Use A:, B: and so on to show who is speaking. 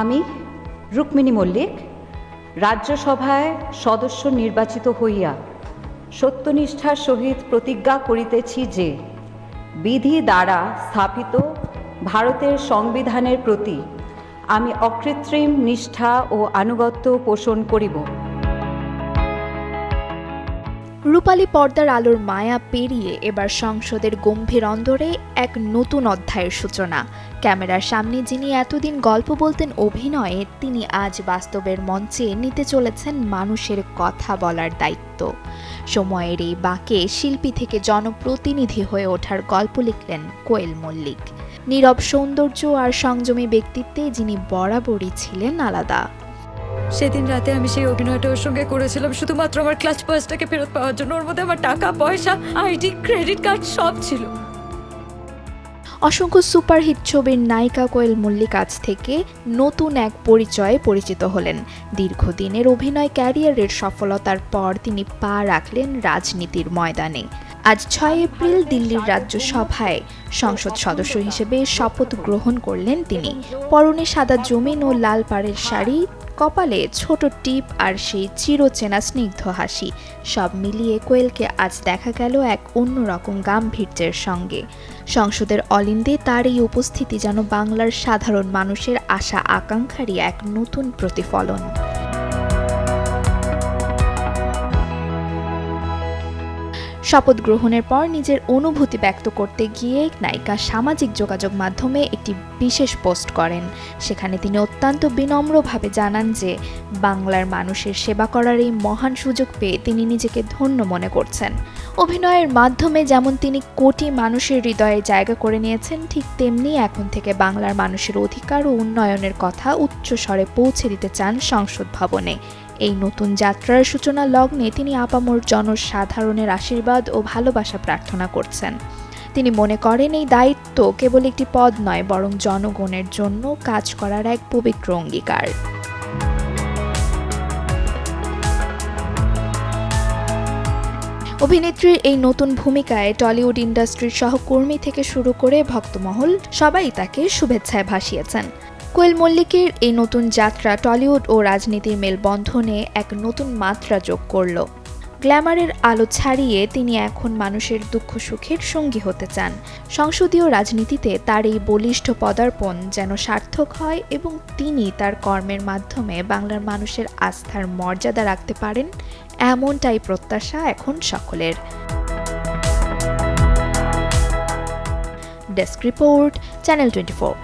A: আমি রুক্মিণী মল্লিক রাজ্যসভায় সদস্য নির্বাচিত হইয়া সত্যনিষ্ঠার সহিত প্রতিজ্ঞা করিতেছি যে বিধি দ্বারা স্থাপিত ভারতের সংবিধানের প্রতি আমি অকৃত্রিম নিষ্ঠা ও আনুগত্য পোষণ করিব।
B: রূপালী পর্দার আলোর মায়া পেরিয়ে এবার সংসদের গম্ভীর অন্দরে এক নতুন অধ্যায়ের সূচনা। ক্যামেরার সামনে যিনি এতদিন গল্প বলতেন অভিনয়ে, তিনি আজ বাস্তবের মঞ্চে নিতে চলেছেন মানুষের কথা বলার দায়িত্ব। সময়ের এই বাঁকে শিল্পী থেকে জনপ্রতিনিধি হয়ে ওঠার গল্প লিখলেন কোয়েল মল্লিক। নীরব সৌন্দর্য আর সংযমী ব্যক্তিত্বে যিনি বরাবরই ছিলেন আলাদা।
C: সেদিন রাতে আমি সেই অভিনয়টা ওর সঙ্গে করেছিলাম শুধুমাত্র আমার ক্লাচ পার্সটাকে ফেরত পাওয়ার জন্য। ওর মধ্যে আমার টাকা পয়সা, আইডি, ক্রেডিট কার্ড সব ছিল।
B: অসংখ্য সুপারহিট ছবির নায়িকা কোয়েল মল্লিক আজ থেকে নতুন এক পরিচয়ে পরিচিত হলেন। দীর্ঘদিনের অভিনয় ক্যারিয়ারের সফলতার পর তিনি পা রাখলেন রাজনীতির ময়দানে। আজ 6 এপ্রিল দিল্লির রাজ্যসভায় সংসদ সদস্য হিসেবে শপথ গ্রহণ করলেন তিনি। পরনে সাদা জমিন ও লাল পাড়ের শাড়ি, কপালে ছোট টিপ আর সেই চিরচেনা স্নিগ্ধ হাসি, সব মিলিয়ে কোয়েলকে আজ দেখা গেল এক অন্যরকম গাম্ভীর্যের সঙ্গে। সংসদের অলিন্দে তার এই উপস্থিতি যেন বাংলার সাধারণ মানুষের আশা আকাঙ্ক্ষারই এক নতুন প্রতিফলন। শপথ গ্রহণের পর নিজের অনুভূতি ব্যক্ত করতে গিয়ে নায়িকা সামাজিক যোগাযোগ মাধ্যমে একটি বিশেষ পোস্ট করেন। সেখানে তিনি অত্যন্ত বিনম্রভাবে জানান যে বাংলার মানুষের সেবা করার এই মহান সুযোগ পেয়ে তিনি নিজেকে ধন্য মনে করছেন। অভিনয়ের মাধ্যমে যেমন তিনি কোটি মানুষের হৃদয়ে জায়গা করে নিয়েছেন, ঠিক তেমনি এখন থেকে বাংলার মানুষের অধিকার ও উন্নয়নের কথা উচ্চস্বরে পৌঁছে দিতে চান সংসদ ভবনে। এই নতুন যাত্রার সূচনা লগ্নে তিনি আপামর জনসাধারণের আশীর্বাদ ও ভালোবাসা প্রার্থনা করছেন। তিনি মনে করেন এই দায়িত্ব কেবল একটি পদ নয়, বরং জনগণের জন্য কাজ করার এক পবিত্র অঙ্গীকার। অভিনেত্রীর এই নতুন ভূমিকায় টলিউড ইন্ডাস্ট্রির সহকর্মী থেকে শুরু করে ভক্তমহল সবাই তাকে শুভেচ্ছায় ভাসিয়েছেন। কোয়েল মল্লিকের এই নতুন যাত্রা টলিউড ও রাজনীতির মেলবন্ধনে এক নতুন মাত্রা যোগ করল। গ্ল্যামারের আলো ছাড়িয়ে তিনি এখন মানুষের দুঃখ সুখের সঙ্গী হতে চান। সংসদীয় রাজনীতিতে তার এই বলিষ্ঠ পদার্পণ যেন সার্থক হয় এবং তিনি তার কর্মের মাধ্যমে বাংলার মানুষের আস্থার মর্যাদা রাখতে পারেন, এমনটাই প্রত্যাশা এখন সকলের। Desk report, channel 24।